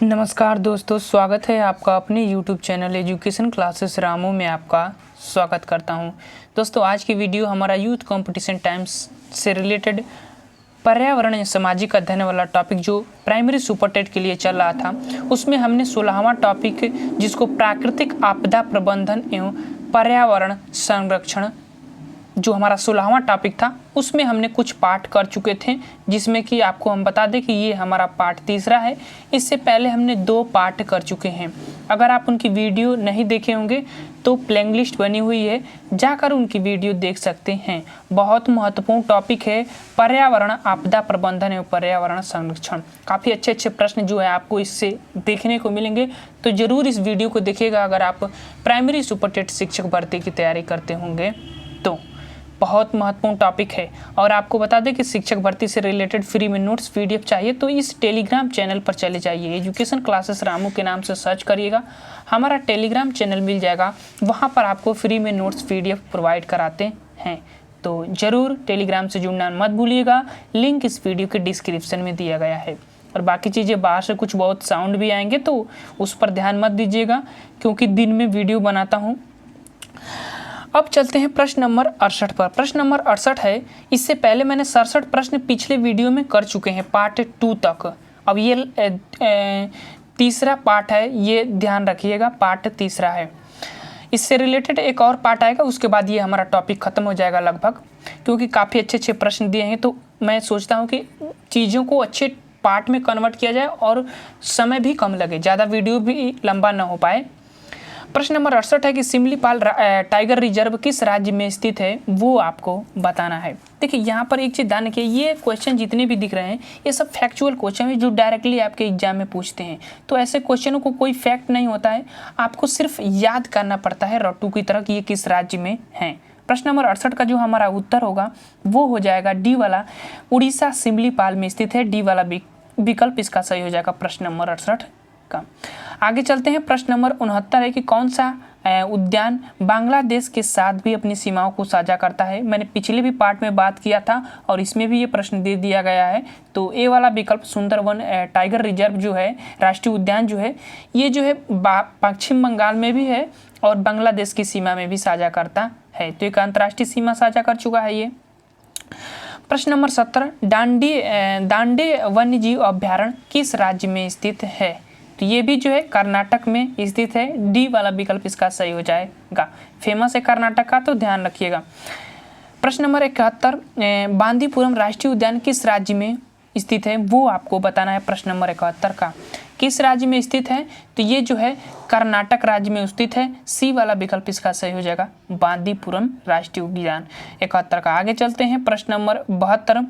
नमस्कार दोस्तों, स्वागत है आपका अपने YouTube channel education classes Ramu में आपका स्वागत करता हूं। दोस्तों, आज की वीडियो हमारा यूथ कंपटीशन टाइम्स से रिलेटेड पर्यावरण या सामाजिक अध्ययन वाला टॉपिक जो प्राइमरी सुपर टेट के लिए चल रहा था, उसमें हमने 16वां टॉपिक जिसको प्राकृतिक आपदा प्रबंधन एवं पर्यावरण संरक्षण जो हमारा 16वां टॉपिक था उसमें हमने कुछ पाठ कर चुके थे, जिसमें कि आपको हम बता दें कि ये हमारा पाठ तीसरा है। इससे पहले हमने 2 पाठ कर चुके हैं। अगर आप उनकी वीडियो नहीं देखे होंगे तो प्लेलिस्ट बनी हुई है, जाकर उनकी वीडियो देख सकते हैं। बहुत महत्वपूर्ण टॉपिक है पर्यावरण आपदा प्रबंधन एवं पर्यावरण संरक्षण। काफ़ी अच्छे अच्छे प्रश्न जो है आपको इससे देखने को मिलेंगे, तो ज़रूर इस वीडियो को देखिएगा अगर आप प्राइमरी सुपर टेट शिक्षक भर्ती की तैयारी करते होंगे तो। बहुत महत्वपूर्ण टॉपिक है। और आपको बता दें कि शिक्षक भर्ती से रिलेटेड फ्री में नोट्स PDF चाहिए तो इस टेलीग्राम चैनल पर चले जाइए। एजुकेशन क्लासेस रामू के नाम से सर्च करिएगा, हमारा टेलीग्राम चैनल मिल जाएगा। वहाँ पर आपको फ्री में नोट्स PDF प्रोवाइड कराते हैं, तो ज़रूर टेलीग्राम से जुड़ना मत भूलिएगा। लिंक इस वीडियो के डिस्क्रिप्शन में दिया गया है। और बाकी चीज़ें बाहर से कुछ बहुत साउंड भी आएंगे तो उस पर ध्यान मत दीजिएगा, क्योंकि दिन में वीडियो बनाता हूँ। अब चलते हैं प्रश्न नंबर 68 पर। प्रश्न नंबर 68 है, इससे पहले मैंने 67 प्रश्न पिछले वीडियो में कर चुके हैं पार्ट 2 तक। अब ये तीसरा पार्ट है, ये ध्यान रखिएगा, पार्ट तीसरा है। इससे रिलेटेड एक और पार्ट आएगा, उसके बाद ये हमारा टॉपिक ख़त्म हो जाएगा लगभग, क्योंकि काफ़ी अच्छे अच्छे प्रश्न दिए हैं। तो मैं सोचता हूँ कि चीज़ों को अच्छे पार्ट में कन्वर्ट किया जाए और समय भी कम लगे, ज़्यादा वीडियो भी लंबा ना हो पाए। प्रश्न नंबर 68 है कि सिमलीपाल टाइगर रिजर्व किस राज्य में स्थित है, वो आपको बताना है। देखिए यहाँ पर एक चीज़ ध्यान रखिए, ये क्वेश्चन जितने भी दिख रहे हैं ये सब फैक्चुअल क्वेश्चन है जो डायरेक्टली आपके एग्जाम में पूछते हैं। तो ऐसे क्वेश्चनों को कोई फैक्ट नहीं होता है, आपको सिर्फ याद करना पड़ता है रट्टू की तरह कि ये किस राज्य में है। प्रश्न नंबर 68 का जो हमारा उत्तर होगा वो हो जाएगा डी वाला, उड़ीसा सिमलीपाल में स्थित है। डी वाला विकल्प इसका सही हो जाएगा प्रश्न नंबर 68 का। आगे चलते हैं। प्रश्न नंबर 69 है कि कौन सा उद्यान बांग्लादेश के साथ भी अपनी सीमाओं को साझा करता है। मैंने पिछले भी पार्ट में बात किया था और इसमें भी ये प्रश्न दे दिया गया है। तो ए वाला विकल्प सुंदरवन टाइगर रिजर्व जो है, राष्ट्रीय उद्यान जो है, ये जो है पश्चिम बंगाल में भी है और बांग्लादेश की सीमा में भी साझा करता है। तो एक अंतर्राष्ट्रीय सीमा साझा कर चुका है ये। प्रश्न नंबर 70, दांडे वन्यजीव अभ्यारण्य किस राज्य में स्थित है। तो ये भी जो है कर्नाटक में स्थित है। डी वाला विकल्प इसका सही हो जाएगा। फेमस है कर्नाटक का, तो ध्यान रखिएगा। प्रश्न नंबर 71, बांदीपुरम राष्ट्रीय उद्यान किस राज्य में स्थित है, वो आपको बताना है। प्रश्न नंबर 71 का किस राज्य में स्थित है, तो ये जो है कर्नाटक राज्य में स्थित है। सी वाला विकल्प इसका सही हो जाएगा, बांदीपुरम राष्ट्रीय उद्यान 71 का। आगे चलते हैं। प्रश्न नंबर 72,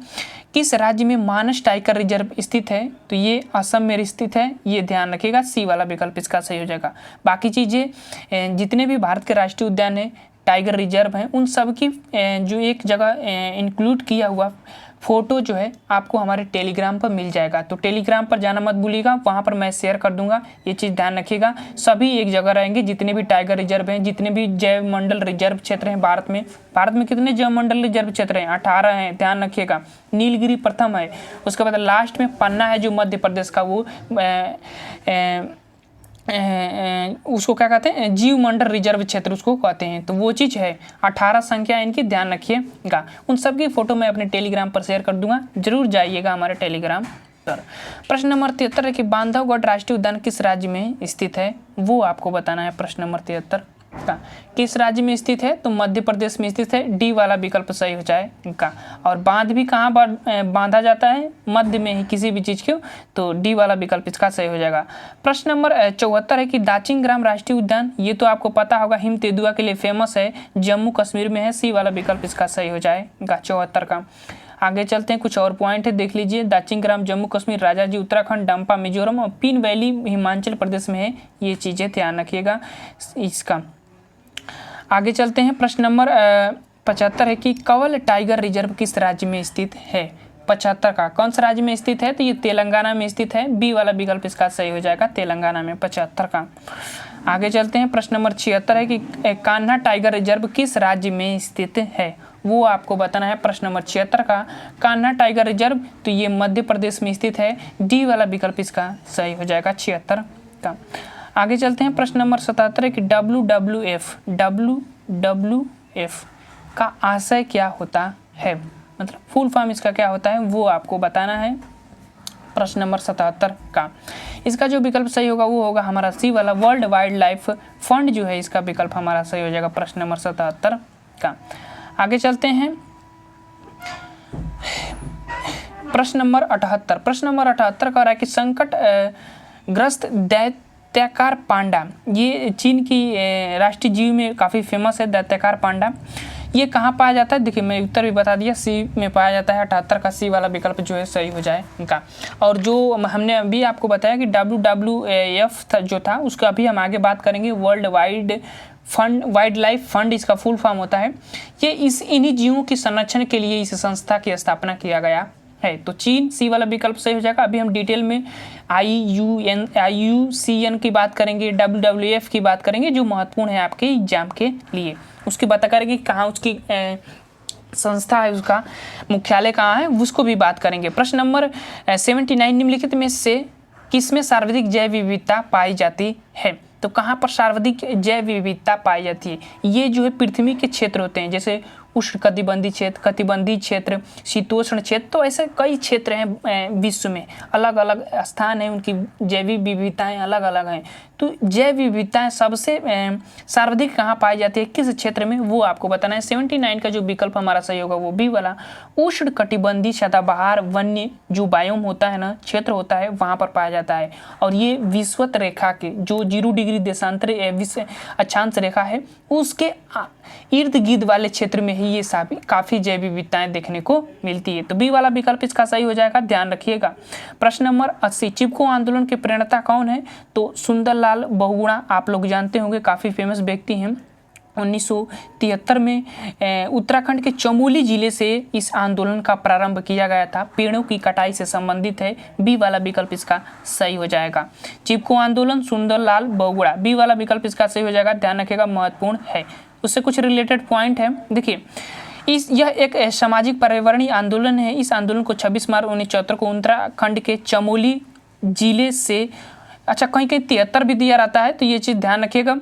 किस राज्य में मानस टाइगर रिजर्व स्थित है, तो ये असम में स्थित है। ये ध्यान रखिएगा, सी वाला विकल्प इसका सही हो जाएगा। बाकी चीज़ें जितने भी भारत के राष्ट्रीय उद्यान है, टाइगर रिजर्व हैं, उन सब की जो एक जगह इंक्लूड किया हुआ फोटो जो है आपको हमारे टेलीग्राम पर मिल जाएगा। तो टेलीग्राम पर जाना मत भूलिएगा, वहाँ पर मैं शेयर कर दूंगा। ये चीज़ ध्यान रखिएगा, सभी एक जगह रहेंगे, जितने भी टाइगर रिजर्व हैं, जितने भी जैव मंडल रिजर्व क्षेत्र हैं भारत में कितने जैव मंडल रिजर्व क्षेत्र हैं, 18 हैं, ध्यान रखिएगा। नीलगिरी प्रथम है, उसके बाद लास्ट में पन्ना है जो मध्य प्रदेश का, वो उसको क्या कहते हैं, जीव मंडल रिजर्व क्षेत्र उसको कहते हैं। तो वो चीज़ है, 18 संख्या इनकी, ध्यान रखिएगा। उन सब की फोटो मैं अपने टेलीग्राम पर शेयर कर दूंगा, जरूर जाइएगा हमारे टेलीग्राम पर। प्रश्न नंबर 73 है कि बांधवगढ़ राष्ट्रीय उद्यान किस राज्य में स्थित है, वो आपको बताना है। प्रश्न नंबर 73 का किस राज्य में स्थित है, तो मध्य प्रदेश में स्थित है। डी वाला विकल्प सही हो जाएगा। और बांध भी कहाँ पर बांधा जाता है, मध्य में ही किसी भी चीज़ को, तो डी वाला विकल्प इसका सही हो जाएगा। प्रश्न नंबर 74 है कि दाचिंग ग्राम राष्ट्रीय उद्यान, ये तो आपको पता होगा, हिम तेंदुआ के लिए फेमस है, जम्मू कश्मीर में है। सी वाला विकल्प इसका सही हो जाएगा 74 का। आगे चलते हैं, कुछ और पॉइंट है, देख लीजिए। दाचिंग ग्राम जम्मू कश्मीर, राजाजी उत्तराखंड, डंपा मिजोरम और पीन वैली हिमाचल प्रदेश में है। ये चीज़ें ध्यान रखिएगा इसका। आगे चलते हैं। प्रश्न नंबर 75 है कि कंवल टाइगर रिजर्व किस राज्य में स्थित है। 75 का कौन सा राज्य में स्थित है, तो ये तेलंगाना में स्थित है। बी वाला विकल्प इसका सही हो जाएगा, तेलंगाना में 75 का। आगे चलते हैं। प्रश्न नंबर 76 है कि कान्हा टाइगर रिजर्व किस राज्य में स्थित है। वो आपको बताना है प्रश्न नंबर 76 का। कान्हा टाइगर रिजर्व, तो ये मध्य प्रदेश में स्थित है। डी वाला विकल्प इसका सही हो जाएगा 76 का। आगे चलते हैं प्रश्न नंबर 77 कि WWF का आशय क्या होता है, मतलब फुल फॉर्म इसका क्या होता है वो आपको बताना है प्रश्न नंबर 77 का। इसका जो विकल्प सही होगा वो होगा हमारा सी वाला, वर्ल्ड वाइल्ड लाइफ फंड जो है इसका विकल्प हमारा सही हो जाएगा प्रश्न नंबर 77 का। आगे चलते हैं प्रश्न नंबर 78। प्रश्न नंबर 78 कह रहा है कि संकट ग्रस्त दैत्याकार पांडा, ये चीन की राष्ट्रीय जीव में काफ़ी फेमस है दैत्याकार पांडा। ये कहाँ पाया जाता है, देखिए मैं उत्तर भी बता दिया, सी में पाया जाता है। 78 का सी वाला विकल्प जो है सही हो जाए इनका। और जो हमने अभी आपको बताया कि WWF जो था उसका अभी हम आगे बात करेंगे। वर्ल्ड वाइल्ड लाइफ फंड इसका फुल फॉर्म होता है। ये इन्हीं जीवों के संरक्षण के लिए इस संस्था की स्थापना किया गया है। तो चीन, सी वाला विकल्प सही हो जाएगा। अभी हम डिटेल में IUCN की बात करेंगे, WWF की बात करेंगे जो महत्वपूर्ण है आपके एग्जाम के लिए। उसकी बात करेंगे कहाँ उसकी संस्था है, उसका मुख्यालय कहाँ है, उसको भी बात करेंगे। प्रश्न नंबर 79 निम्नलिखित में से किसमें सर्वाधिक जैव विविधता पाई जाती है। तो कहाँ पर सर्वाधिक जैव विविधता पाई जाती है, ये जो है पृथ्वी के क्षेत्र होते हैं, जैसे उष्ण कटिबंधीय क्षेत्र, कटिबंधीय क्षेत्र, शीतोष्ण क्षेत्र। तो ऐसे कई क्षेत्र हैं विश्व में, अलग अलग स्थान है, उनकी जैविक विविधताएं अलग अलग हैं। तो जैव विविधताएं सबसे सर्वाधिक कहाँ पाई जाती है, किस क्षेत्र में, वो आपको बताना है। 79 का जो विकल्प हमारा सही होगा वो बी वाला, उष्ण कटिबंधीय सदाबहार वन्य जो बायोम होता है ना, क्षेत्र होता है, वहाँ पर पाया जाता है। और ये विषुवत रेखा के जो 0 डिग्री देशांतर अक्षांश रेखा है उसके इर्द गिर्द वाले क्षेत्र में ही ये काफ़ी जैव विविधताएं देखने को मिलती है। तो बी वाला विकल्प इसका सही हो जाएगा, ध्यान रखिएगा। प्रश्न नंबर 80, चिपको आंदोलन के प्रणेता कौन है। तो सुंदरलाल बहुगुणा, आप लोग जानते होंगे, काफ़ी फेमस व्यक्ति हैं। 1973 में उत्तराखंड के चमोली जिले से इस आंदोलन का प्रारंभ किया गया था। पेड़ों की कटाई से संबंधित है। बी वाला विकल्प इसका सही हो जाएगा। चिपको आंदोलन, सुंदरलाल बहुगुणा, बी वाला विकल्प इसका सही हो जाएगा, ध्यान रखिएगा, महत्वपूर्ण है। उससे कुछ रिलेटेड पॉइंट है, देखिए यह एक सामाजिक पर्यावरणीय आंदोलन है। इस आंदोलन को 26 मार्च 1974 को उत्तराखंड के चमोली जिले से, अच्छा कहीं कहीं 73 भी दिया रहता है, तो ये चीज़ ध्यान रखिएगा।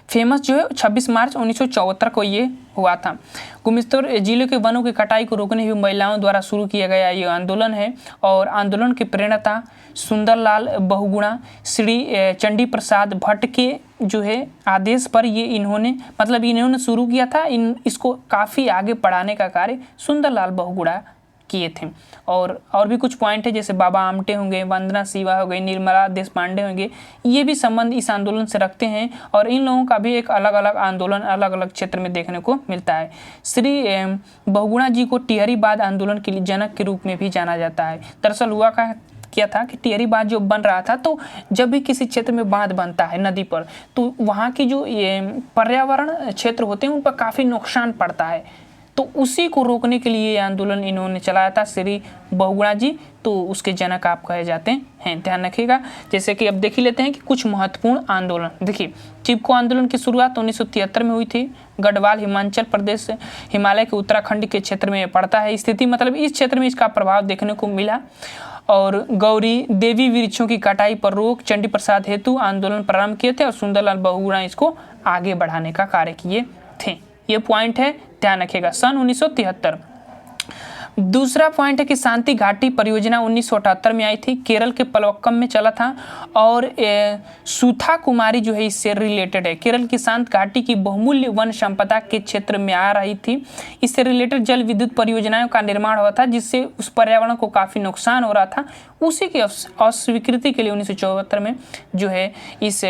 फेमस जो है 26 मार्च 1974 को ये हुआ था। गुमिस्तर जिले के वनों की कटाई को रोकने हुए महिलाओं द्वारा शुरू किया गया ये आंदोलन है। और आंदोलन के प्रेरणा सुंदरलाल बहुगुणा, श्री चंडी प्रसाद भट्ट के जो है आदेश पर ये इन्होंने शुरू किया था। इसको काफ़ी आगे बढ़ाने का कार्य सुंदरलाल बहुगुणा किए थे। और भी कुछ पॉइंट है, जैसे बाबा आमटे होंगे, वंदना शिवा हो गई, निर्मला देशपांडे होंगे, ये भी संबंध इस आंदोलन से रखते हैं। और इन लोगों का भी एक अलग अलग आंदोलन अलग अलग क्षेत्र में देखने को मिलता है। श्री बहुगुणा जी को टिहरी बांध आंदोलन के लिए जनक के रूप में भी जाना जाता है। दरअसल हुआ क्या था कि टिहरी बांध जो बन रहा था, तो जब भी किसी क्षेत्र में बांध बनता है नदी पर, तो वहाँ की जो पर्यावरण क्षेत्र होते हैं उन पर काफ़ी नुकसान पड़ता है। तो उसी को रोकने के लिए आंदोलन इन्होंने चलाया था श्री बहुगुणा जी, तो उसके जनक आप कहे जाते हैं, ध्यान रखिएगा। जैसे कि अब देख ही लेते हैं कि कुछ महत्वपूर्ण आंदोलन। देखिए चिपको आंदोलन की शुरुआत 1973 में हुई थी। गढ़वाल हिमाचल प्रदेश हिमालय के उत्तराखंड के क्षेत्र में पड़ता है स्थिति, मतलब इस क्षेत्र में इसका प्रभाव देखने को मिला। और गौरी देवी वृक्षों की कटाई पर रोक, चंडी प्रसाद हेतु आंदोलन प्रारंभ किए थे और सुंदरलाल बहुगुणा इसको आगे बढ़ाने का कार्य किए थे। ये पॉइंट है, ध्यान रखिएगा, सन 1973। दूसरा पॉइंट है कि शांति घाटी परियोजना 1978 में आई थी, केरल के पलवक्कम में चला था। और सुथा कुमारी जो है इससे रिलेटेड है। केरल की शांत घाटी की बहुमूल्य वन संपदा के क्षेत्र में आ रही थी। इससे रिलेटेड जल विद्युत परियोजनाओं का निर्माण हुआ था, जिससे उस पर्यावरण को काफ़ी नुकसान हो रहा था। उसी की अस्वीकृति के लिए 1974 में जो है इस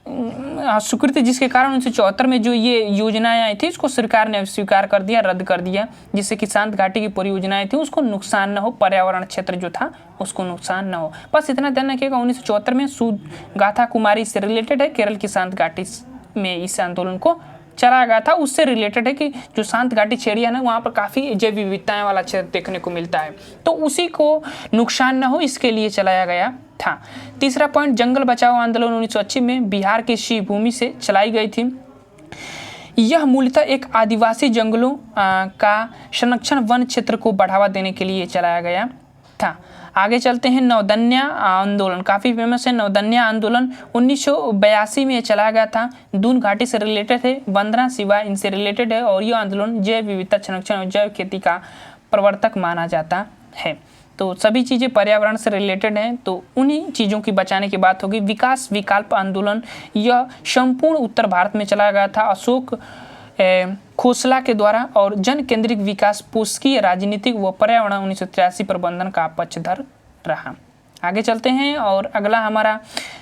स्वीकृति, जिसके कारण 1974 में जो ये योजनाएं आई थी उसको सरकार ने स्वीकार कर दिया, रद्द कर दिया, जिससे कि शांत घाटी की परियोजनाएं थी उसको नुकसान न हो, पर्यावरण क्षेत्र जो था उसको नुकसान न हो। बस इतना ध्यान रखिएगा। 1974 में सुगाथा कुमारी से रिलेटेड है, केरल की शांत घाटी में इस आंदोलन को चलाया गया था। उससे रिलेटेड है कि जो शांत घाटी क्षेत्र है ना, वहाँ पर काफ़ी जैव विविधताएं वाला क्षेत्र देखने को मिलता है, तो उसी को नुकसान न हो इसके लिए चलाया गया था। तीसरा पॉइंट, जंगल बचाओ आंदोलन 1980 में बिहार की शिवभूमि से चलाई गई थी। यह मूलतः एक आदिवासी जंगलों का संरक्षण वन क्षेत्र को बढ़ावा देने के लिए चलाया गया था। आगे चलते हैं। नवदन्या आंदोलन काफ़ी फेमस है। नवदन्या आंदोलन 1982 में चलाया गया था। दून घाटी से रिलेटेड है, वंदना शिवा इनसे रिलेटेड है और यह आंदोलन जैव विविधता संरक्षण और जैव खेती का प्रवर्तक माना जाता है। तो सभी चीज़ें पर्यावरण से रिलेटेड हैं, तो उन्हीं चीज़ों की बचाने की बात होगी। विकास विकल्प आंदोलन यह संपूर्ण उत्तर भारत में चलाया गया था अशोक खोसला के द्वारा और जन केंद्रित विकास पुष्कीय राजनीतिक व पर्यावरण 1983 प्रबंधन का पक्षधर रहा। आगे चलते हैं और अगला हमारा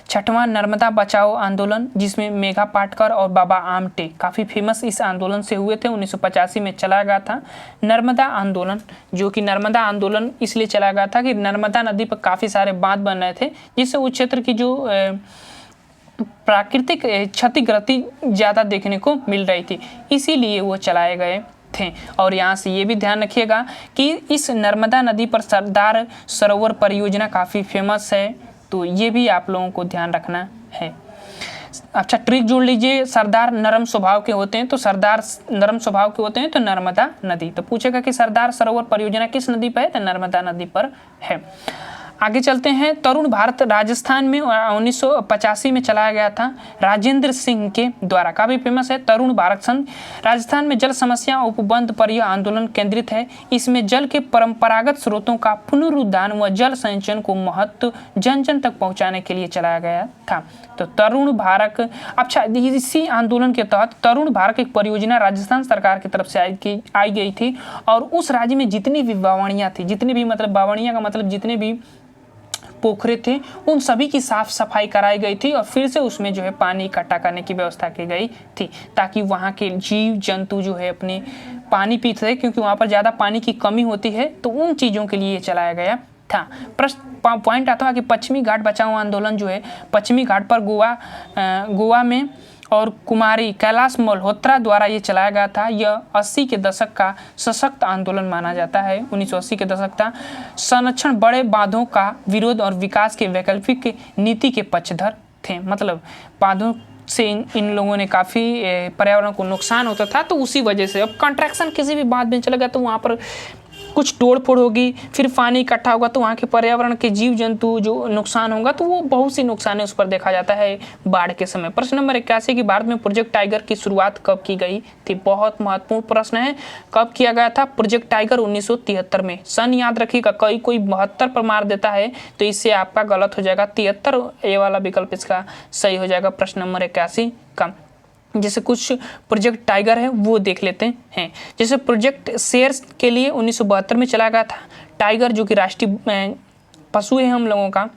छठवां नर्मदा बचाओ आंदोलन, जिसमें मेघा पाटकर और बाबा आमटे काफ़ी फेमस इस आंदोलन से हुए थे। 1985 में चलाया गया था नर्मदा आंदोलन, जो कि नर्मदा आंदोलन इसलिए चलाया गया था कि नर्मदा नदी पर काफ़ी सारे बांध बन रहे थे, जिससे उस क्षेत्र की जो प्राकृतिक क्षतिग्रस्ती ज़्यादा देखने को मिल रही थी, इसीलिए वो चलाए गए थे। और यहाँ से ये भी ध्यान रखिएगा कि इस नर्मदा नदी पर सरदार सरोवर परियोजना काफ़ी फेमस है, तो ये भी आप लोगों को ध्यान रखना है। अच्छा, ट्रिक जोड़ लीजिए। सरदार नरम स्वभाव के होते हैं, तो सरदार नरम स्वभाव के होते हैं तो नर्मदा नदी। तो पूछेगा कि सरदार सरोवर परियोजना किस नदी पर है, तो नर्मदा नदी पर है। आगे चलते हैं। तरुण भारत राजस्थान में 1985 में चलाया गया था राजेंद्र सिंह के द्वारा, काफ़ी फेमस है। तरुण भारत संघ राजस्थान में जल समस्या उपबंध पर यह आंदोलन केंद्रित है। इसमें जल के परंपरागत स्रोतों का पुनरुद्धार व जल संचयन को महत्व जन जन तक पहुंचाने के लिए चलाया गया था। तो तरुण भारत, अच्छा, इसी आंदोलन के तहत तरुण भारत एक परियोजना राजस्थान सरकार की तरफ से आई गई थी और उस राज्य में जितनी भी बावड़ियाँ थी, जितनी भी मतलब बावड़ियाँ का मतलब जितने भी पोखरे थे, उन सभी की साफ सफाई कराई गई थी और फिर से उसमें जो है पानी इकट्ठा करने की व्यवस्था की गई थी, ताकि वहाँ के जीव जंतु जो है अपने पानी पीते रहे, क्योंकि वहाँ पर ज़्यादा पानी की कमी होती है। तो उन चीज़ों के लिए चलाया गया था। प्रश्न पॉइंट आता है कि पश्चिमी घाट बचाओ आंदोलन जो है पश्चिमी घाट पर गोवा में और कुमारी कैलाश मल्होत्रा द्वारा ये चलाया गया था। यह 80 के दशक का सशक्त आंदोलन माना जाता है। 1980 के दशक का संरक्षण बड़े बांधों का विरोध और विकास के वैकल्पिक नीति के पक्षधर थे। मतलब बांधों से इन लोगों ने काफ़ी पर्यावरण को नुकसान होता था, तो उसी वजह से अब कंट्रैक्शन किसी भी बांध में चला गया तो वहाँ पर कुछ तोड़-फोड़ होगी, फिर पानी इकट्ठा होगा तो वहाँ के पर्यावरण के जीव जंतु जो नुकसान होगा, तो वो बहुत सी नुकसान उस पर देखा जाता है बाढ़ के समय। प्रश्न नंबर 81 कि भारत में प्रोजेक्ट टाइगर की शुरुआत कब की गई थी? बहुत महत्वपूर्ण प्रश्न है। कब किया गया था प्रोजेक्ट टाइगर? 1973 में। सन याद रखिएगा, कोई 72 पर मार देता है तो इससे आपका गलत हो जाएगा। 73 ये वाला विकल्प इसका सही हो जाएगा प्रश्न नंबर 81 का। जैसे कुछ प्रोजेक्ट टाइगर है वो देख लेते हैं। जैसे प्रोजेक्ट शेर के लिए 1972 में चलाया गया था। टाइगर जो कि राष्ट्रीय पशु है हम लोगों का,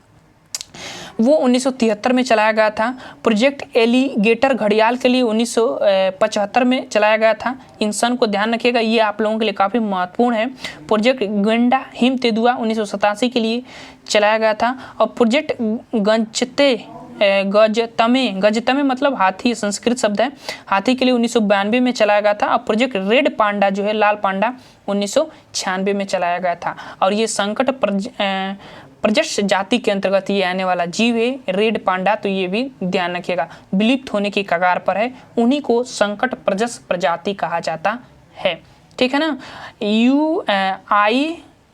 वो 1973 में चलाया गया था। प्रोजेक्ट एलिगेटर घड़ियाल के लिए 1975 में चलाया गया था। इन सन को ध्यान रखिएगा, ये आप लोगों के लिए काफ़ी महत्वपूर्ण है। प्रोजेक्ट गेंडा हिम तेंदुआ 1987 के लिए चलाया गया था। और प्रोजेक्ट गजतमे मतलब हाथी संस्कृत शब्द है, हाथी के लिए 1992 में चलाया गया था। और प्रोजेक्ट रेड पांडा जो है लाल पांडा 1996 में चलाया गया था। और ये संकट प्रजस जाति के अंतर्गत ये आने वाला जीव है रेड पांडा, तो ये भी ध्यान रखिएगा, विलुप्त होने की कगार पर है, उन्हीं को संकट प्रजस प्रजाति कहा जाता है। ठीक है ना।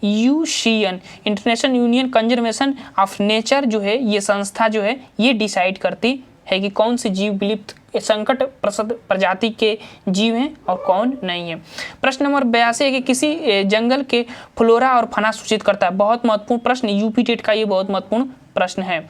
IUCN international union conservation of nature जो है ये संस्था जो है ये डिसाइड करती है कि कौन से जीव विलुप्त संकट प्रजाति के जीव हैं और कौन नहीं है। प्रश्न नंबर 82 है कि किसी जंगल के फ्लोरा और फना सूचित करता है। बहुत महत्वपूर्ण प्रश्न, यूपी टेट का ये बहुत महत्वपूर्ण प्रश्न है।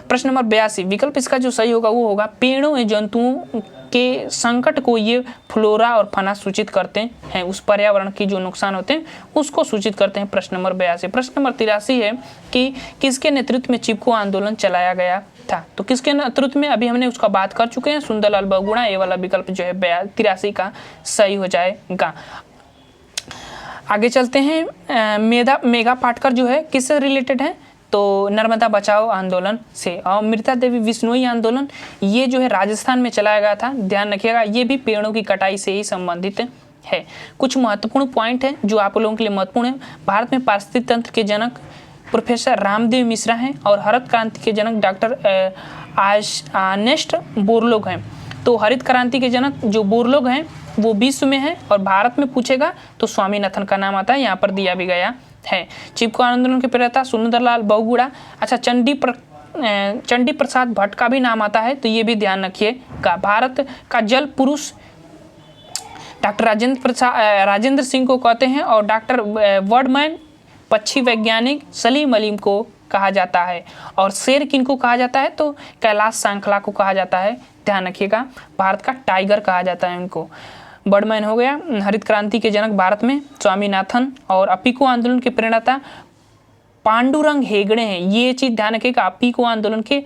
प्रश्न नंबर 82 विकल्प इसका जो सही होगा वो होगा पेड़ों एवं जंतुओं के संकट को ये फ्लोरा और फना सूचित करते हैं, उस पर्यावरण की जो नुकसान होते हैं उसको सूचित करते हैं। प्रश्न नंबर 82। प्रश्न नंबर 83 है कि किसके नेतृत्व में चिपको आंदोलन चलाया गया था? तो किसके नेतृत्व में, अभी हमने उसका बात कर चुके हैं, सुंदरलाल बहुगुणा। ये वाला विकल्प जो है 83 का सही हो जाएगा। आगे चलते हैं। मेघा पाटकर जो है किससे रिलेटेड है? तो नर्मदा बचाओ आंदोलन से। और मृता देवी बिश्नोई आंदोलन ये जो है राजस्थान में चलाया गया था, ध्यान रखिएगा, ये भी पेड़ों की कटाई से ही संबंधित है। कुछ महत्वपूर्ण पॉइंट हैं जो आप लोगों के लिए महत्वपूर्ण है। भारत में पारिस्थितिक तंत्र के जनक प्रोफेसर रामदेव मिश्रा हैं और हरित क्रांति के जनक डॉक्टर आर्नेस्ट बोरलोग हैं। तो हरित क्रांति के जनक जो बोरलोग हैं वो विश्व में है, और भारत में पूछेगा तो स्वामीनाथन का नाम आता है, यहाँ पर दिया भी गया है। चिपको आंदोलन के प्रेरता सुंदरलाल बहुगुणा। अच्छा, चंडी प्रसाद भट्ट का भी नाम आता है, तो ये भी ध्यान रखिएगा। भारत का जल पुरुष डॉक्टर राजेंद्र सिंह को कहते हैं, और डॉक्टर वर्डमैन पक्षी वैज्ञानिक सलीम अलीम को कहा जाता है। और शेर किनको कहा जाता है, तो कैलाश सांखला को कहा जाता है, ध्यान रखिएगा। भारत का टाइगर कहा जाता है उनको। बर्डमैन हो गया। हरित क्रांति के जनक भारत में स्वामीनाथन, और अपिको आंदोलन के प्रेरणाता पांडुरंग हेगड़े हैं, ये चीज ध्यान रखिएगा। अपिको आंदोलन के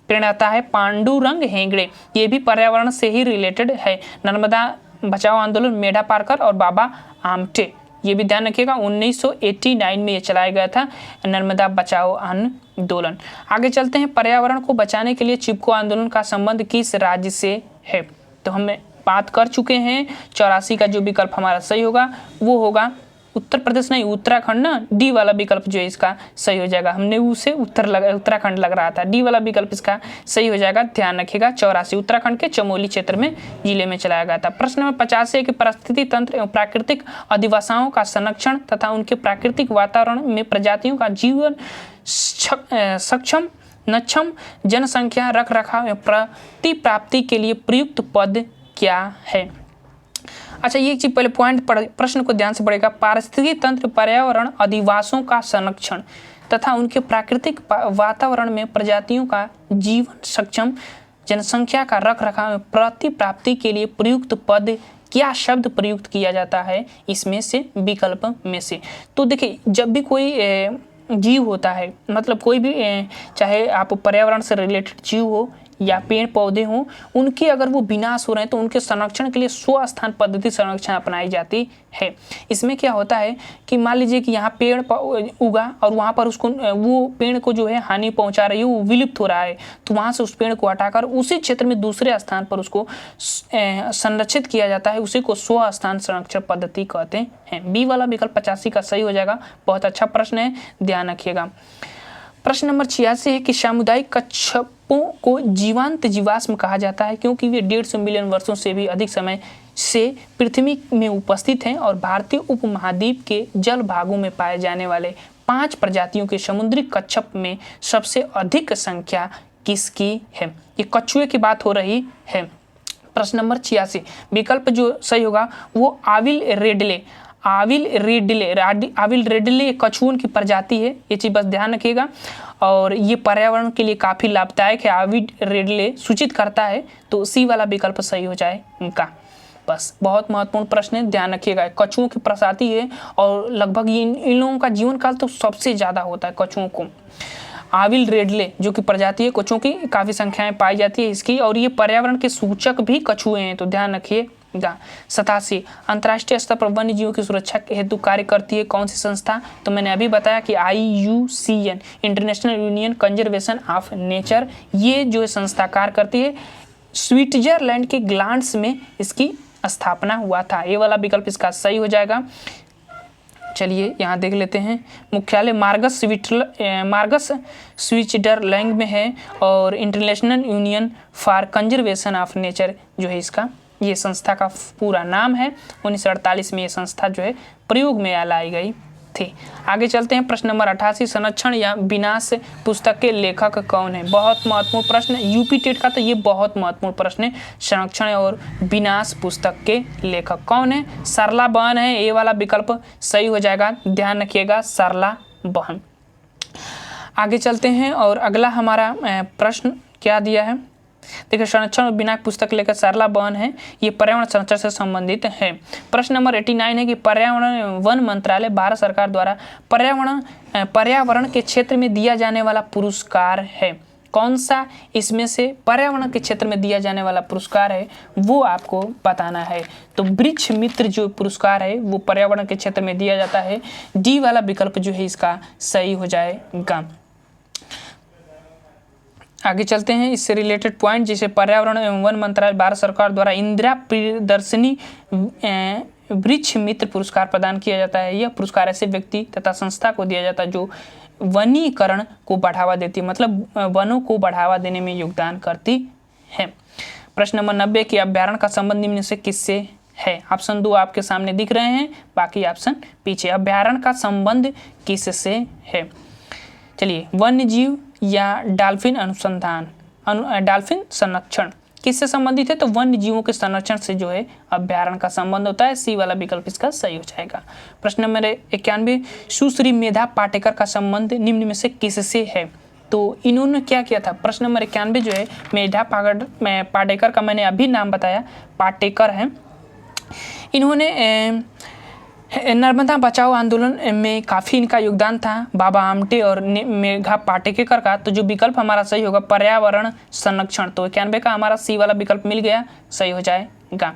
प्रेरणाता है पांडुरंग हेगड़े, ये भी पर्यावरण से ही रिलेटेड है। नर्मदा बचाओ आंदोलन मेढा पारकर और बाबा आमटे, ये भी ध्यान रखिएगा। 1989 में ये चलाया गया था नर्मदा बचाओ आंदोलन। आगे चलते हैं, पर्यावरण को बचाने के लिए चिपको आंदोलन का संबंध किस राज्य से है, तो हम बात कर चुके हैं। 84 का जो विकल्प हमारा सही होगा वो होगा उत्तर प्रदेश, नहीं उत्तराखंड ना, डी वाला विकल्प जो है इसका सही हो जाएगा। हमने उसे उत्तराखंड लग रहा था, डी वाला विकल्प इसका सही हो जाएगा, ध्यान रखिएगा। 84 उत्तराखंड के चमोली क्षेत्र में जिले में चलाया गया था। प्रश्न नंबर 50 है कि परिस्थिति तंत्र एवं प्राकृतिक अधिवासाओं का संरक्षण तथा उनके प्राकृतिक वातावरण में प्रजातियों का जीवन सक्षम नक्षम जनसंख्या रख रखाव एवं प्रतिप्राप्ति के लिए प्रयुक्त पद क्या है। अच्छा, ये चीज पहले प्रश्न को ध्यान से पढ़ेगा। पारिस्थितिकी तंत्र पर्यावरण अधिवासों का संरक्षण तथा उनके प्राकृतिक वातावरण में प्रजातियों का जीवन सक्षम जनसंख्या का रख रखाव प्रतिप्राप्ति के लिए प्रयुक्त पद क्या शब्द प्रयुक्त किया जाता है इसमें से विकल्प में से। तो देखिए, जब भी कोई जीव होता है, मतलब कोई भी चाहे आप पर्यावरण से रिलेटेड जीव हो या पेड़ पौधे हों, उनके अगर वो विनाश हो रहे हैं तो उनके संरक्षण के लिए स्वस्थान पद्धति संरक्षण अपनाई जाती है। इसमें क्या होता है कि मान लीजिए कि यहाँ पेड़ उगा और वहाँ पर उसको वो पेड़ को जो है हानि पहुँचा रही है, वो विलुप्त हो रहा है, तो वहाँ से उस पेड़ को हटाकर उसी क्षेत्र में दूसरे स्थान पर उसको संरक्षित किया जाता है, उसी को स्वस्थान संरक्षण पद्धति कहते हैं। बी वाला विकल्प 85 का सही हो जाएगा। बहुत अच्छा प्रश्न है, ध्यान रखिएगा। प्रश्न नंबर 86 है कि सामुदायिक कच्छपों को जीवांत जीवाश्म कहा जाता है क्योंकि वे 150 मिलियन वर्षों से भी अधिक समय से पृथ्वी में उपस्थित हैं और भारतीय उपमहाद्वीप के जल भागों में पाए जाने वाले 5 प्रजातियों के समुद्री कच्छप में सबसे अधिक संख्या किसकी है। ये कछुए की बात हो रही है। प्रश्न नंबर 86 विकल्प जो सही होगा वो आविल रेडले कछुओं की प्रजाति है, ये चीज बस ध्यान रखिएगा। और ये पर्यावरण के लिए काफी लाभदायक है, आविल रेडले सूचित करता है, तो सी वाला विकल्प सही हो जाए इनका। बस बहुत महत्वपूर्ण प्रश्न है, ध्यान रखिएगा। कछुओं की प्रजाति है और लगभग इन लोगों का जीवन काल तो सबसे ज्यादा होता है कछुओं को। आविल रेडले जो कि प्रजाति है कछुओं की, काफी संख्याएं पाई जाती है इसकी, और ये पर्यावरण के सूचक भी कछुए हैं, तो ध्यान रखिए। 87 अंतर्राष्ट्रीय स्तर पर वन्य जीवों की सुरक्षा हेतु कार्य करती है कौन सी संस्था, तो मैंने अभी बताया कि IUCN international union conservation of nature, ये जो है संस्था कार्य करती है। स्विट्जरलैंड के ग्लांड्स में इसकी स्थापना हुआ था, ये वाला विकल्प इसका सही हो जाएगा। चलिए यहाँ देख लेते हैं। मुख्यालय मार्गस स्विट्जरलैंड में है और international union for conservation of nature जो है इसका ये संस्था का पूरा नाम है। 1948 में ये संस्था जो है प्रयोग में लाई गई थी। आगे चलते हैं। प्रश्न नंबर 88 संरक्षण या विनाश पुस्तक के लेखक कौन है। बहुत महत्वपूर्ण प्रश्न, यूपी टेट का तो ये बहुत महत्वपूर्ण प्रश्न है। संरक्षण और विनाश पुस्तक के लेखक कौन है, सरला बहन है, ये वाला विकल्प सही हो जाएगा, ध्यान रखिएगा, सरला बहन। आगे चलते हैं और अगला हमारा प्रश्न क्या दिया है, देखिए संरक्षण और विनाश पुस्तक लेकर सरला बहन है, ये पर्यावरण संरक्षण से संबंधित है। प्रश्न नंबर 89 है कि पर्यावरण वन मंत्रालय भारत सरकार द्वारा पर्यावरण के क्षेत्र में दिया जाने वाला पुरस्कार है कौन सा, इसमें से पर्यावरण के क्षेत्र में दिया जाने वाला पुरस्कार है वो आपको बताना है। तो वृक्ष मित्र जो पुरस्कार है वो पर्यावरण के क्षेत्र में दिया जाता है, डी वाला विकल्प जो है इसका सही हो जाएगा। आगे चलते हैं, इससे रिलेटेड पॉइंट जैसे पर्यावरण एवं वन मंत्रालय भारत सरकार द्वारा इंदिरा प्रियदर्शनी वृक्ष मित्र पुरस्कार प्रदान किया जाता है। यह पुरस्कार ऐसे व्यक्ति तथा संस्था को दिया जाता है जो वनीकरण को बढ़ावा देती है, मतलब वनों को बढ़ावा देने में योगदान करती है। प्रश्न नंबर 90 कि अभ्यारण्य का संबंध निम्न से किससे है। ऑप्शन 2 आपके सामने दिख रहे हैं, बाकी ऑप्शन पीछे। अभ्यारण्य का संबंध किससे है। चलिए, वन्य जीव या डॉल्फिन अनुसंधान डॉल्फिन संरक्षण किससे संबंधित है, तो वन्य जीवों के संरक्षण से जो है अभ्यारण्य का संबंध होता है। सी वाला विकल्प इसका सही हो जाएगा। प्रश्न नंबर 91 सुश्री मेधा पाटेकर का संबंध निम्न में से किससे है। तो इन्होंने क्या किया था, प्रश्न नंबर 91 जो है मेधा पाटेकर का मैंने अभी नाम बताया, पाटेकर है। इन्होंने नर्मदा बचाओ आंदोलन में काफ़ी इनका योगदान था, बाबा आमटे और मेघा पाटेकर का। तो जो विकल्प हमारा सही होगा पर्यावरण संरक्षण, तो 91 का हमारा सी वाला विकल्प मिल गया, सही हो जाएगा।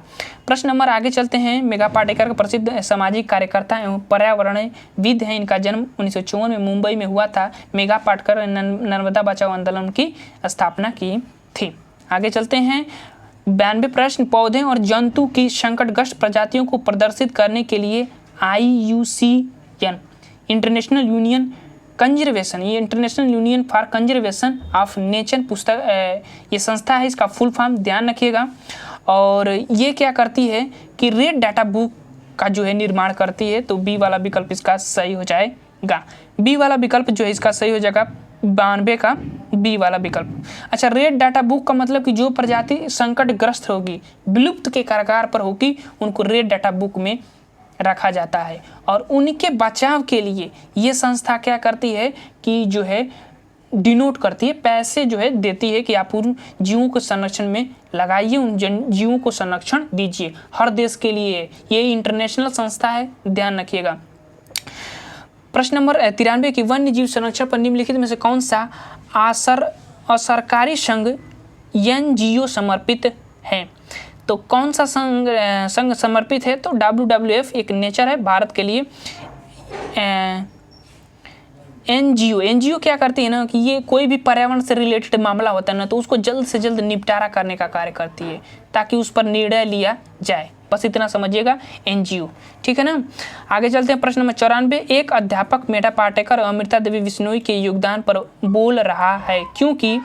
प्रश्न नंबर आगे चलते हैं। मेघा पाटेकर का प्रसिद्ध सामाजिक कार्यकर्ता एवं पर्यावरणविद हैं। इनका जन्म 1954 में मुंबई में हुआ था। मेघा पाटेकर नर्मदा बचाओ आंदोलन की स्थापना की थी। आगे चलते हैं। 92 प्रश्न पौधे और जंतु की संकटग्रस्त प्रजातियों को प्रदर्शित करने के लिए IUCN इंटरनेशनल यूनियन कंजर्वेशन, ये international union for conservation of nature पुस्तक ये संस्था है, इसका फुल फॉर्म ध्यान रखिएगा। और ये क्या करती है कि रेड डाटा बुक का जो है निर्माण करती है। तो बी वाला विकल्प इसका सही हो जाएगा। बी वाला विकल्प जो है इसका सही हो जाएगा, 92 का बी वाला विकल्प। अच्छा, रेड डाटा बुक का मतलब कि जो प्रजाति संकटग्रस्त होगी, विलुप्त के कगार पर होगी, उनको रेड डाटा बुक में रखा जाता है। और उनके बचाव के लिए ये संस्था क्या करती है कि जो है डिनोट करती है, पैसे जो है देती है कि आप उन जीवों को संरक्षण में लगाइए, उन जीवों को संरक्षण दीजिए। हर देश के लिए ये इंटरनेशनल संस्था है, ध्यान रखिएगा। प्रश्न नंबर 93 की वन्य जीव संरक्षण पर निम्नलिखित में से कौन सा असरकारी संघ NGO समर्पित है। तो कौन सा संघ समर्पित है, तो WWF एक नेचर है भारत के लिए। NGO क्या करती है ना कि ये कोई भी पर्यावरण से रिलेटेड मामला होता है ना, तो उसको जल्द से जल्द निपटारा करने का कार्य करती है ताकि उस पर निर्णय लिया जाए। बस इतना समझिएगा, NGO, ठीक है ना। आगे चलते हैं। प्रश्न नंबर 94 एक अध्यापक मेधा पाटेकर और अमृता देवी बिश्नोई के योगदान पर बोल रहा है, क्योंकि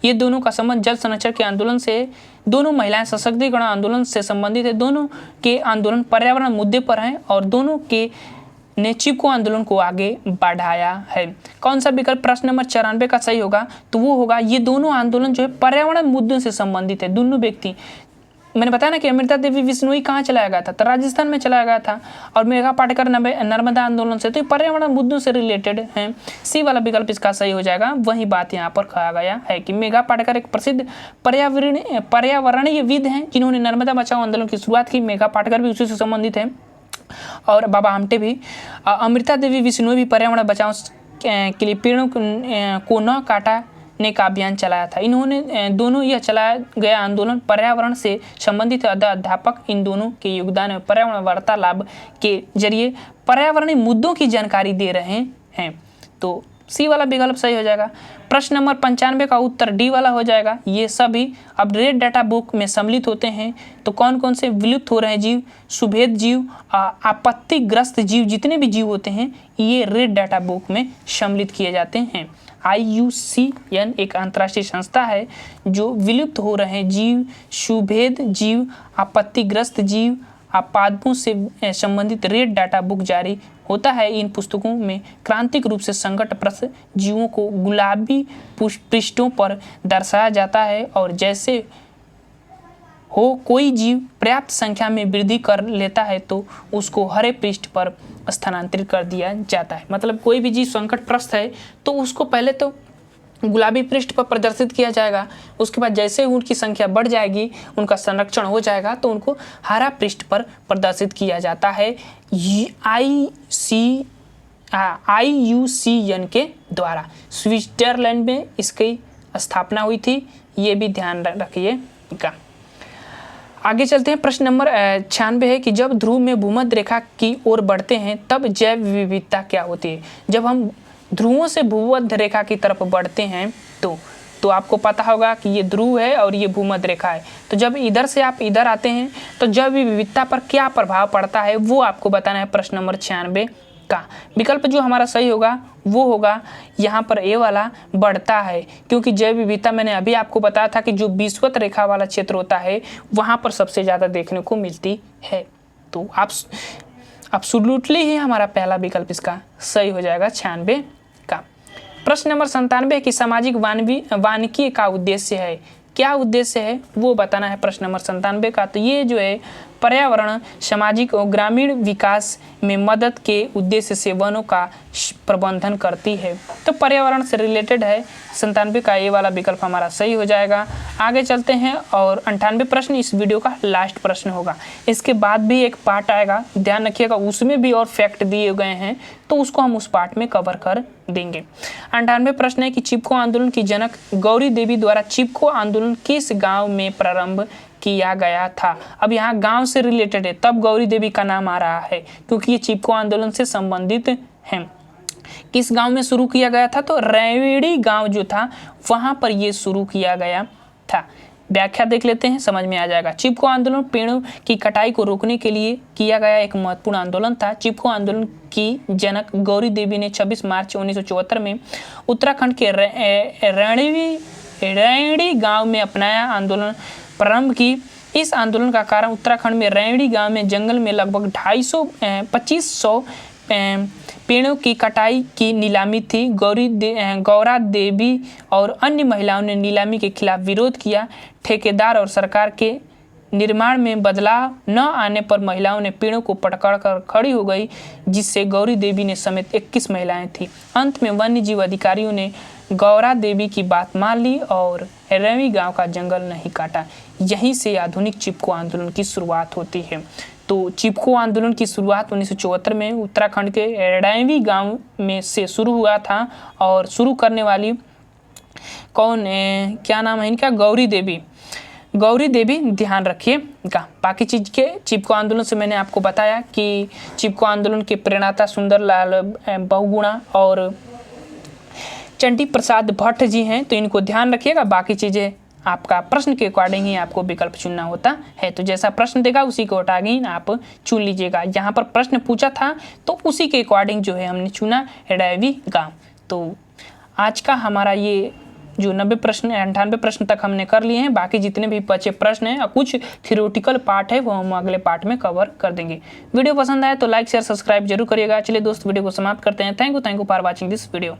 ये दोनों का संबंध जल संरक्षण के आंदोलन से, दोनों महिलाएं सशक्तिकरण आंदोलन से संबंधित है। दोनों के आंदोलन पर्यावरण मुद्दे पर हैं और दोनों के ने चिपको आंदोलन को आगे बढ़ाया है। कौन सा विकल्प प्रश्न नंबर 94 का सही होगा, तो वो होगा ये दोनों आंदोलन जो है पर्यावरण मुद्दों से संबंधित है। दोनों व्यक्ति, मैंने बताया ना कि अमृता देवी बिश्नोई कहाँ चलाया गया था, तो राजस्थान में चलाया गया था, और मेघा पाटेकर नर्मदा आंदोलन से, तो पर्यावरण मुद्दों से रिलेटेड हैं। सी वाला विकल्प इसका सही हो जाएगा। वही बात यहाँ पर कहा गया है कि मेघा पाटेकर एक प्रसिद्ध पर्यावरणीयविद हैं जिन्होंने नर्मदा बचाओ आंदोलन की शुरुआत की। मेघा पाटेकर भी उसी से संबंधित है और बाबा आमटे भी। अमृता देवी बिश्नोई भी पर्यावरण बचाओ के लिए पेड़ों को न काटने का अभियान चलाया था। इन्होंने दोनों यह चलाया गया आंदोलन पर्यावरण से संबंधित अध्यापक इन दोनों के योगदान में पर्यावरण वार्तालाप के जरिए पर्यावरणीय मुद्दों की जानकारी दे रहे हैं। तो सी वाला विकल्प सही हो जाएगा। प्रश्न नंबर 95 का उत्तर डी वाला हो जाएगा। ये सभी अब रेड डाटा बुक में सम्मिलित होते हैं। तो कौन कौन से विलुप्त हो रहे जीव, सुभेद जीव, आपत्तिग्रस्त जीव, जितने भी जीव होते हैं ये रेड डाटा बुक में सम्मिलित किए जाते हैं। IUCN एक अंतर्राष्ट्रीय संस्था है जो विलुप्त हो रहे जीव, सुभेद जीव, आपत्तिग्रस्त जीव, आपादपों से संबंधित रेड डाटा बुक जारी होता है। इन पुस्तकों में क्रांतिक रूप से संकटग्रस्त जीवों को गुलाबी पृष्ठों पर दर्शाया जाता है और जैसे हो कोई जीव पर्याप्त संख्या में वृद्धि कर लेता है तो उसको हरे पृष्ठ पर स्थानांतरित कर दिया जाता है। मतलब कोई भी जीव संकटग्रस्त है तो उसको पहले तो गुलाबी पृष्ठ पर प्रदर्शित किया जाएगा, उसके बाद जैसे उनकी संख्या बढ़ जाएगी, उनका संरक्षण हो जाएगा तो उनको हरा पृष्ठ पर प्रदर्शित किया जाता है IUCN के द्वारा। स्विट्जरलैंड में इसकी स्थापना हुई थी, ये भी ध्यान रखिएगा। आगे चलते हैं। प्रश्न नंबर 96 है कि जब ध्रुव में भूमध्य रेखा की ओर बढ़ते हैं तब जैव विविधता क्या होती है। जब हम ध्रुवों से भूमध्य रेखा की तरफ बढ़ते हैं तो आपको पता होगा कि ये ध्रुव है और ये भूमध्य रेखा है। तो जब इधर से आप इधर आते हैं तो जैव विविधता पर क्या प्रभाव पड़ता है वो आपको बताना है प्रश्न नंबर 96 का। विकल्प जो हमारा सही होगा वो होगा यहाँ पर ए वाला, बढ़ता है, क्योंकि जैव विविधता मैंने अभी आपको बताया था कि जो विषुवत रेखा वाला क्षेत्र होता है वहाँ पर सबसे ज़्यादा देखने को मिलती है। तो आप एब्सोल्युटली ही हमारा पहला विकल्प इसका सही हो जाएगा 96 का। प्रश्न नंबर 97 कि सामाजिक वानिकी का उद्देश्य है, क्या उद्देश्य है वो बताना है प्रश्न नंबर 97 का। तो ये जो है पर्यावरण, सामाजिक और ग्रामीण विकास में मदद के उद्देश्य से वनों का प्रबंधन करती है। तो पर्यावरण से रिलेटेड है, 97 का ये वाला विकल्प हमारा सही हो जाएगा। आगे चलते हैं और 98 प्रश्न इस वीडियो का लास्ट प्रश्न होगा। इसके बाद भी एक पार्ट आएगा, ध्यान रखिएगा, उसमें भी और फैक्ट दिए गए हैं तो उसको हम उस पार्ट में कवर कर देंगे। 98 प्रश्न है कि चिपको आंदोलन की जनक गौरी देवी द्वारा चिपको आंदोलन किस गाँव में प्रारंभ किया गया था। अब यहाँ गांव से रिलेटेड है तब गौरी देवी का नाम आ रहा है, क्योंकि ये चिपको आंदोलन से संबंधित है। किस गांव में शुरू किया गया था, तो रेवड़ी गांव जो था वहां पर ये शुरू किया गया था। व्याख्या देख लेते हैं, समझ में आ जाएगा। चिपको आंदोलन पेड़ों की कटाई को रोकने के लिए किया गया एक महत्वपूर्ण आंदोलन था। चिपको आंदोलन की जनक गौरी देवी ने 26 मार्च 1974 में उत्तराखंड के रेवड़ी गांव में अपनाया आंदोलन प्रारंभ की। इस आंदोलन का कारण उत्तराखंड में रेवड़ी गांव में जंगल में लगभग 2500 पेड़ों की कटाई की नीलामी थी। गौरा देवी और अन्य महिलाओं ने नीलामी के खिलाफ विरोध किया। ठेकेदार और सरकार के निर्माण में बदलाव न आने पर महिलाओं ने पेड़ों को पकड़कर खड़ी हो गई, जिससे गौरी देवी ने समेत 21 महिलाएं थीं। अंत में वन्य जीव अधिकारियों ने गौरा देवी की बात मान ली और रेवड़ी गांव का जंगल नहीं काटा। यहीं से आधुनिक चिपको आंदोलन की शुरुआत होती है। तो चिपको आंदोलन की शुरुआत 1974 में उत्तराखंड के रेवड़ी गांव में से शुरू हुआ था और शुरू करने वाली क्या नाम है इनका, गौरी देवी ध्यान रखिएगा। बाकी चीज़ के चिपको आंदोलन से मैंने आपको बताया कि चिपको आंदोलन के प्रेरणाता सुंदरलाल बहुगुणा और चंडी प्रसाद भट्ट जी हैं, तो इनको ध्यान रखिएगा। बाकी चीज़ें आपका प्रश्न के अकॉर्डिंग ही आपको विकल्प चुनना होता है। तो जैसा प्रश्न देगा उसी के अकॉर्डिंग आप चुन लीजिएगा। यहाँ पर प्रश्न पूछा था तो उसी के अकॉर्डिंग जो है हमने चुना रेवड़ी गांव। तो आज का हमारा ये जो 98 प्रश्न तक हमने कर लिए हैं। बाकी जितने भी बचे प्रश्न हैं और कुछ थ्योरेटिकल पार्ट है वो हम अगले पार्ट में कवर कर देंगे। वीडियो पसंद आए तो लाइक शेयर सब्सक्राइब जरूर करिएगा। चलिए दोस्त वीडियो को समाप्त करते हैं। Thank you for watching this video.